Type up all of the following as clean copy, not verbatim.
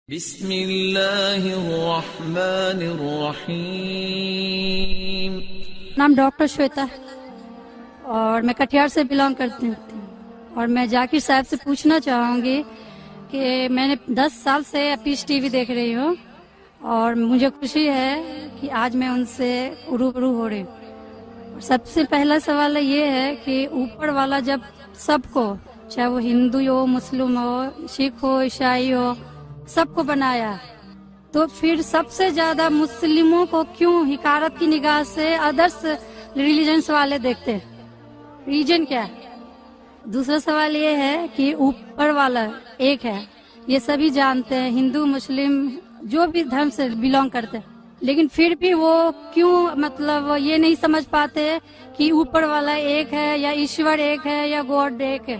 بسم اللہ الرحمن الرحیم۔ نام ڈاکٹر شویتا ہے اور میں کٹیہار سے بلانگ کرتی ہوں، اور میں ذاکر صاحب سے پوچھنا چاہوں گی کہ میں نے 10 سال سے پیس ٹی وی دیکھ رہی ہوں، اور مجھے خوشی ہے کہ آج میں ان سے روبرو ہو رہی ہوں۔ سب سے پہلا سوال یہ ہے کہ اوپر والا جب سب کو، چاہے وہ ہندو ہو، مسلم ہو، سکھ ہو، عیسائی ہو، سب کو بنایا، تو پھر سب سے زیادہ مسلموں کو کیوں حقارت کی نگاہ سے ادرس ریلیجنس والے دیکھتے ہیں؟ ریجن کیا ہے؟ دوسرا سوال یہ ہے کہ اوپر والا ایک ہے، یہ سبھی جانتے ہیں، ہندو مسلم جو بھی دھرم سے بلانگ کرتے ہیں، لیکن پھر بھی وہ کیوں مطلب یہ نہیں سمجھ پاتے کہ اوپر والا ایک ہے یا ایشور ایک ہے یا گاڈ ایک ہے؟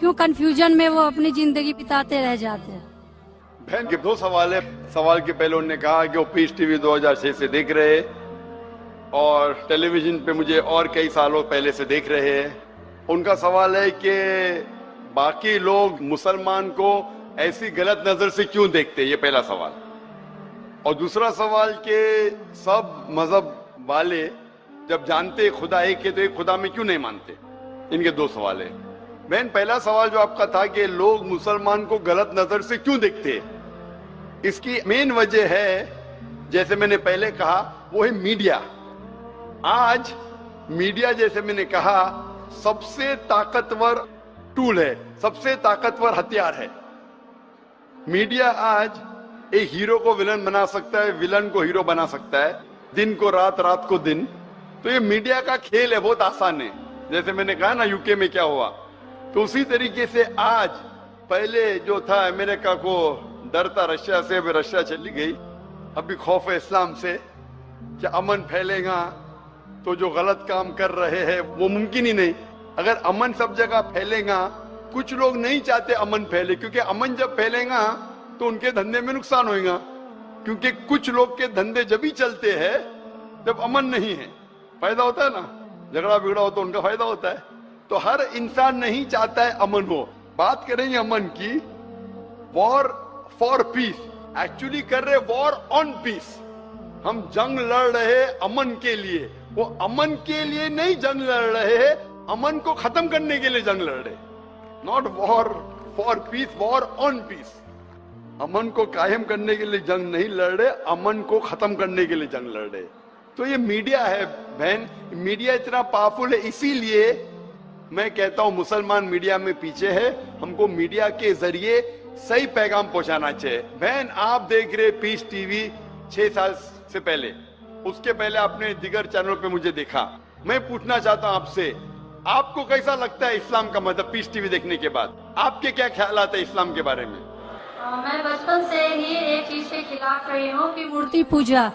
کیوں کنفیوژن میں وہ اپنی زندگی بتاتے رہ جاتے ہیں؟ بہن کے دو سوال ہے۔ سوال کے پہلے انہوں نے کہا کہ وہ پیس ٹی وی 2006 سے دیکھ رہے ہیں اور ٹیلی ویژن پہ مجھے اور کئی سالوں پہلے سے دیکھ رہے ہیں۔ ان کا سوال ہے کہ باقی لوگ مسلمان کو ایسی غلط نظر سے کیوں دیکھتے، یہ پہلا سوال۔ اور دوسرا سوال کہ سب مذہب والے جب جانتے خدا ایک ہے تو ایک خدا میں کیوں نہیں مانتے؟ ان کے دو سوال ہیں۔ بہن، پہلا سوال جو آپ کا تھا کہ لوگ مسلمان کو غلط نظر سے کیوں دیکھتے، اس کی مین وجہ ہے، جیسے میں نے پہلے کہا، وہ ہے میڈیا۔ آج میڈیا، جیسے میں نے کہا، سب سے طاقتور ٹول ہے، سب سے طاقتور ہتھیار ہے۔ میڈیا آج ایک ہیرو کو ولن بنا سکتا ہے، ولن کو ہیرو بنا سکتا ہے، دن کو رات، رات کو دن۔ تو یہ میڈیا کا کھیل ہے، بہت آسان ہے۔ جیسے میں نے کہا نا UK میں کیا ہوا، تو اسی طریقے سے آج پہلے جو تھا امریکہ کو ڈر تھا رشیا سے، اب رشیا چلی گئی، ابھی خوف ہے اسلام سے کہ امن پھیلے گا تو جو غلط کام کر رہے ہیں وہ ممکن ہی نہیں۔ اگر امن سب جگہ پھیلے گا، کچھ لوگ نہیں چاہتے امن پھیلے، کیونکہ امن جب پھیلے گا تو ان کے دھندے میں نقصان ہوئے گا، کیونکہ کچھ لوگ کے دھندے جب ہی چلتے ہیں جب امن نہیں ہے۔ فائدہ ہوتا ہے نا، جھگڑا بگڑا ہو تو ان کا فائدہ ہوتا ہے۔ تو ہر انسان نہیں چاہتا ہے امن ہو۔ بات کریں گے امن کی، وار فار پیس، ایکچولی کر رہے وار آن پیس۔ ہم جنگ لڑ رہے امن کے لیے، وہ امن کے لیے نہیں جنگ لڑ رہے، امن کو ختم کرنے کے لیے جنگ لڑ رہے۔ ناٹ وار فار پیس، وار آن پیس۔ امن کو قائم کرنے کے لیے جنگ نہیں لڑ رہے، امن کو ختم کرنے کے لیے جنگ لڑ رہے۔ تو یہ میڈیا ہے بہن، میڈیا اتنا پاورفل ہے، اسی لیے میں کہتا ہوں مسلمان میڈیا میں پیچھے ہے۔ ہم کو میڈیا کے ذریعے صحیح پیغام پہنچانا چاہیے۔ بہن، آپ دیکھ رہے پیس ٹی وی 6 سال سے پہلے، اس کے پہلے آپ نے دیگر چینلوں پہ مجھے دیکھا۔ میں پوچھنا چاہتا ہوں آپ سے، آپ کو کیسا لگتا ہے اسلام کا مطلب پیس ٹی وی دیکھنے کے بعد؟ آپ کے کیا خیالات ہیں اسلام کے بارے میں؟ میں بچپن سے ہی ایک چیز کے خلاف رہی ہوں کہ مورتی پوجا،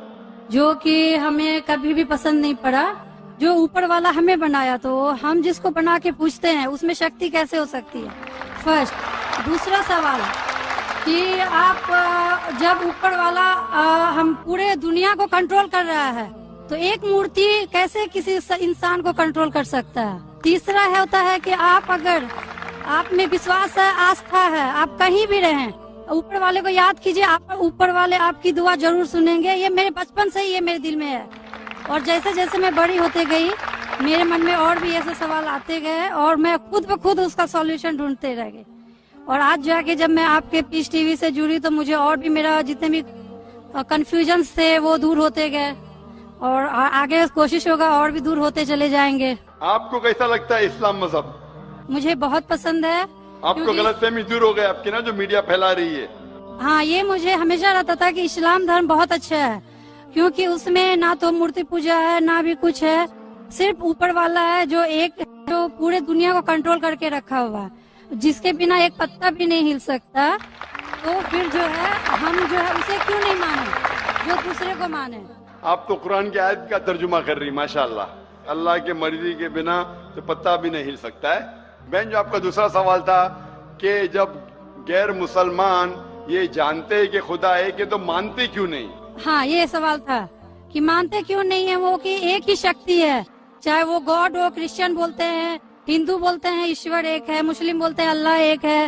جو کہ ہمیں کبھی بھی پسند نہیں پڑا۔ جو اوپر والا ہمیں بنایا تو ہم جس کو بنا کے پوچھتے ہیں اس میں شکتی کیسے ہو سکتی ہے؟ فرسٹ۔ دوسرا سوال کہ آپ جب اوپر والا ہم پورے دنیا کو کنٹرول کر رہا ہے تو ایک مورتی کیسے کسی انسان کو کنٹرول کر سکتا ہے؟ تیسرا ہوتا ہے کہ آپ اگر آپ میں وشواس ہے، آستھا ہے، آپ کہیں بھی رہیں، اوپر والے کو یاد کیجئے، آپ اوپر والے آپ کی دعا ضرور سنیں گے۔ یہ میرے بچپن سے ہی یہ میرے دل میں ہے، اور جیسے جیسے میں بڑی ہوتے گئی میرے من میں اور بھی ایسے سوال آتے گئے، اور میں خود بخود اس کا سولوشن ڈھونڈتے رہ گئی۔ اور آج جا کے جب میں آپ کے پیس ٹی وی سے جڑی تو مجھے اور بھی میرا جتنے بھی کنفیوژنس تھے وہ دور ہوتے گئے، اور آگے کوشش ہوگا اور بھی دور ہوتے چلے جائیں گے۔ آپ کو کیسا لگتا ہے اسلام مذہب؟ مجھے بہت پسند ہے۔ آپ کو غلط فہمی دور ہو گئے آپ کی نا، جو میڈیا پھیلا رہی ہے؟ ہاں، یہ مجھے ہمیشہ رہتا تھا کہ اسلام دھرم بہت اچھا ہے، کیونکہ اس میں نہ تو مورتی پوجا ہے نہ بھی کچھ ہے، صرف اوپر والا ہے جو ایک، جو پورے دنیا کو کنٹرول کر کے رکھا ہوا ہے، جس کے بنا ایک پتا بھی نہیں ہل سکتا۔ تو پھر جو ہے ہم جو ہے اسے کیوں نہیں مانیں جو دوسرے کو مانے؟ آپ تو قرآن کی آیت کا ترجمہ کر رہی، ماشاءاللہ۔ اللہ کے مرضی کے بنا تو پتا بھی نہیں ہل سکتا ہے۔ بہن، جو آپ کا دوسرا سوال تھا کہ جب غیر مسلمان یہ جانتے ہیں کہ خدا ایک ہے تو مانتے کیوں نہیں؟ ہاں، یہ سوال تھا کہ مانتے کیوں نہیں ہیں وہ، کہ ایک ہی شکتی ہے، چاہے وہ گاڈ ہو، کرسچن بولتے ہیں، ہندو بولتے ہیں ایشور ایک ہے، مسلم بولتے ہیں اللہ ایک ہے،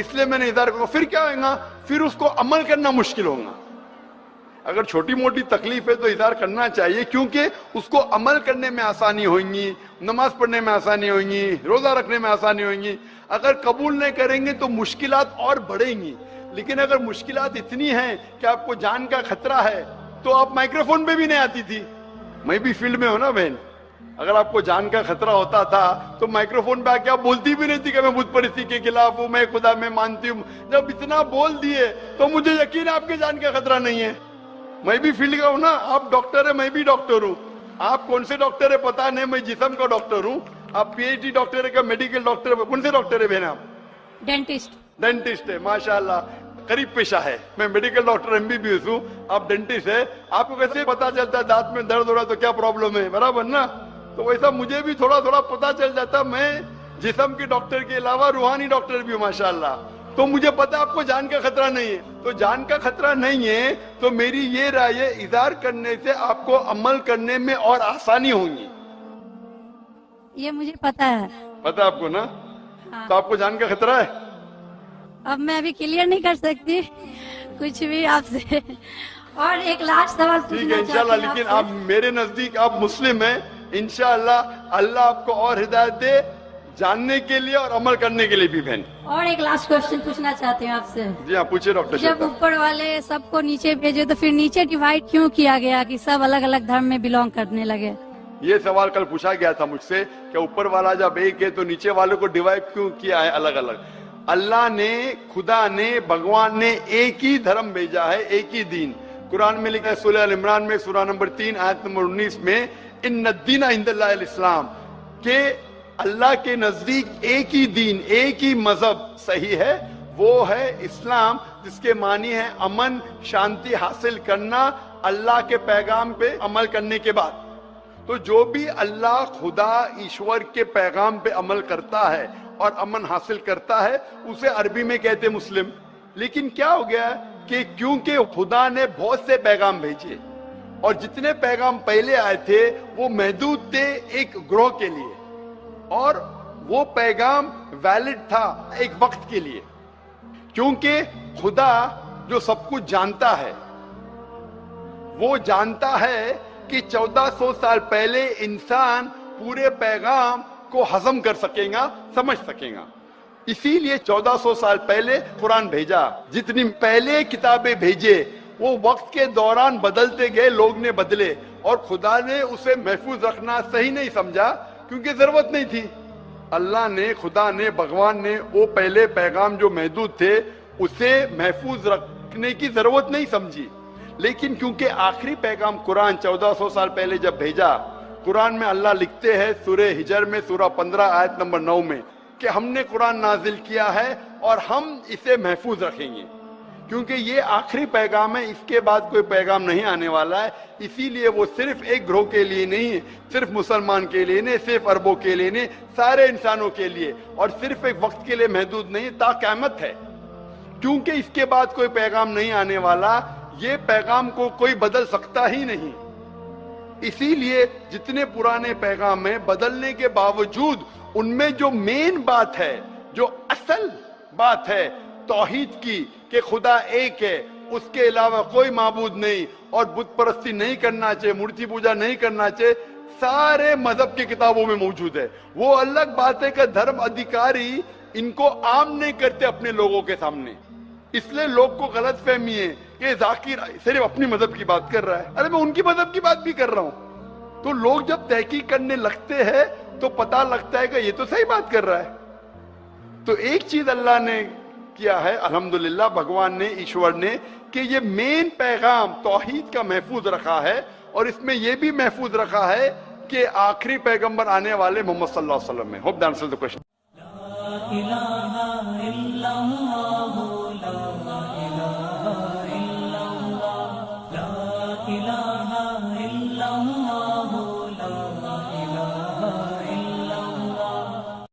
اس لیے میں نے اظہار کروں, پھر کیا ہوگا, پھر اس کو عمل کرنا مشکل ہوگا. اگر چھوٹی موٹی تکلیف ہے تو اظہار کرنا چاہیے, کیونکہ اس کو عمل کرنے میں آسانی ہوگی, نماز پڑھنے میں آسانی ہوگی, روزہ رکھنے میں آسانی ہوگی. اگر قبول نہیں کریں گے تو مشکلات اور بڑھیں گی. لیکن اگر مشکلات اتنی ہیں کہ آپ کو جان کا خطرہ ہے تو آپ مائکروفون پہ بھی نہیں آتی تھی. میں بھی فیلڈ میں ہوں نا بہن, اگر آپ کو جان کا خطرہ ہوتا تھا تو مائکروفون پہ آ کے آپ بولتی بھی نہیں تھی کہ میں بت پرستی کے خلاف ہوں, میں خدا میں مانتی ہوں. جب اتنا بول دیے تو مجھے یقین ہے آپ کے جان کا خطرہ نہیں ہے. میں بھی فیلڈ کا ہوں نا, آپ ڈاکٹر ہے, میں بھی ڈاکٹر ہوں. آپ کون سے ڈاکٹر ہے پتا نہیں, میں جسم کا ڈاکٹر ہوں. آپ پی ایچ ڈی ڈاکٹر ہے کہ میڈیکل ڈاکٹر ہے, کون سے ڈاکٹر ہے بہن آپ؟ ڈینٹسٹ. ڈینٹسٹ ہے, ماشاءاللہ قریب پیشہ ہے. میں میڈیکل ڈاکٹر MBBS ہوں, آپ ڈینٹسٹ ہے. آپ کو کیسے پتا چلتا ہے دانت میں درد ہو رہا ہے تو کیا پرابلم ہے, برابر نا؟ تو ویسا مجھے بھی تھوڑا تھوڑا پتا چل جاتا. میں جسم کے ڈاکٹر کے علاوہ روحانی ڈاکٹر بھی ہوں ماشاءاللہ. تو مجھے پتا آپ کو جان کا خطرہ نہیں ہے. تو جان کا خطرہ نہیں ہے تو میری یہ رائے ہے, اظہار کرنے سے آپ کو عمل کرنے میں اور آسانی ہوگی. یہ مجھے پتا ہے. پتا آپ کو نا؟ ہاں. تو آپ کو جان کا خطرہ ہے؟ اب میں ابھی کلیئر نہیں کر سکتی کچھ بھی آپ سے. اور ایک لاسٹ سوال ٹھیک ہے پوچھنا انشاءاللہ, چاہتی ہوں لیکن آپ آپ میرے نزدیک آپ مسلم ہیں. انشاءاللہ اللہ آپ کو اور ہدایت دے جاننے کے لیے اور عمل کرنے کے لیے بھی بہن. اور ایک لاسٹ کوشچن پوچھنا چاہتی ہوں آپ سے. جی ہاں پوچھے ڈاکٹر جب شیخ. اوپر والے سب کو نیچے بھیجے تو پھر نیچے ڈیوائڈ کیوں کیا گیا کہ سب الگ الگ دھرم میں بلونگ کرنے لگے؟ یہ سوال کل پوچھا گیا تھا مجھ سے کہ اوپر والا جب ایک ہے تو نیچے والوں کو ڈیوائڈ کیوں کیا ہے الگ الگ. اللہ نے, خدا نے, بھگوان نے ایک ہی دھرم بھیجا ہے, ایک ہی دین. قرآن میں لکھا ہے سورہ ال عمران میں سورہ نمبر 3 آیت نمبر 19 میں, ان الدین عند اللہ الاسلام, کہ اللہ کے نزدیک ایک ہی دین, ایک ہی مذہب صحیح ہے, وہ ہے اسلام, جس کے معنی ہے امن شانتی حاصل کرنا اللہ کے پیغام پہ عمل کرنے کے بعد. تو جو بھی اللہ خدا ایشور کے پیغام پہ عمل کرتا ہے اور امن حاصل کرتا ہے اسے عربی میں کہتے مسلم. لیکن کیا ہو گیا کہ کیونکہ خدا نے بہت سے پیغام بھیجے اور جتنے پیغام پہلے آئے تھے وہ محدود تھے ایک گروہ کے لیے, اور وہ پیغام ویلڈ تھا ایک وقت کے لیے. کیونکہ خدا جو سب کچھ جانتا ہے, وہ جانتا ہے کہ 1400 سال پہلے انسان پورے پیغام کو ہضم کر سکے گا, سمجھ سکے گا. اسی لیے 1400 سال پہلے قرآن بھیجا. جتنی پہلے کتابیں بھیجے وہ وقت کے دوران بدلتے گئے, لوگ نے بدلے, اور خدا نے اسے محفوظ رکھنا صحیح نہیں سمجھا کیونکہ ضرورت نہیں تھی. اللہ نے, خدا نے, بھگوان نے وہ پہلے پیغام جو محدود تھے اسے محفوظ رکھنے کی ضرورت نہیں سمجھی. لیکن کیونکہ آخری پیغام قرآن 1400 سال پہلے جب بھیجا, قرآن میں اللہ لکھتے ہیں سورہ ہجر میں سورہ 15 آیت نمبر 9 میں کہ ہم نے قرآن نازل کیا ہے اور ہم اسے محفوظ رکھیں گے, کیونکہ یہ آخری پیغام ہے, اس کے بعد کوئی پیغام نہیں آنے والا ہے. اسی لیے وہ صرف ایک گروہ کے لیے نہیں ہے, صرف مسلمان کے لیے نہیں, صرف عربوں کے لیے نہیں, سارے انسانوں کے لیے, اور صرف ایک وقت کے لیے محدود نہیں, تا قیامت ہے. کیونکہ اس کے بعد کوئی پیغام نہیں آنے والا, یہ پیغام کو کوئی بدل سکتا ہی نہیں. اسی لیے جتنے پرانے پیغام ہیں بدلنے کے باوجود ان میں جو مین بات ہے, جو اصل بات ہے توحید کی کہ خدا ایک ہے, اس کے علاوہ کوئی معبود نہیں, اور بت پرستی نہیں کرنا چاہیے, مورتی پوجا نہیں کرنا چاہیے, سارے مذہب کی کتابوں میں موجود ہے. وہ الگ بات ہے کہ دھرم ادھیکاری ان کو عام نہیں کرتے اپنے لوگوں کے سامنے, اس لیے لوگ کو غلط فہمی ہے کہ ذاکر صرف اپنی مذہب کی بات کر رہا ہے. ارے میں ان کی مذہب کی بات بھی کر رہا ہوں. تو لوگ جب تحقیق کرنے لگتے ہیں تو پتہ لگتا ہے کہ یہ تو صحیح بات کر رہا ہے. تو ایک چیز اللہ نے کیا ہے الحمدللہ, بھگوان نے, ایشور نے, کہ یہ مین پیغام توحید کا محفوظ رکھا ہے, اور اس میں یہ بھی محفوظ رکھا ہے کہ آخری پیغمبر آنے والے محمد صلی اللہ علیہ وسلم ہے. Hope the answer the question.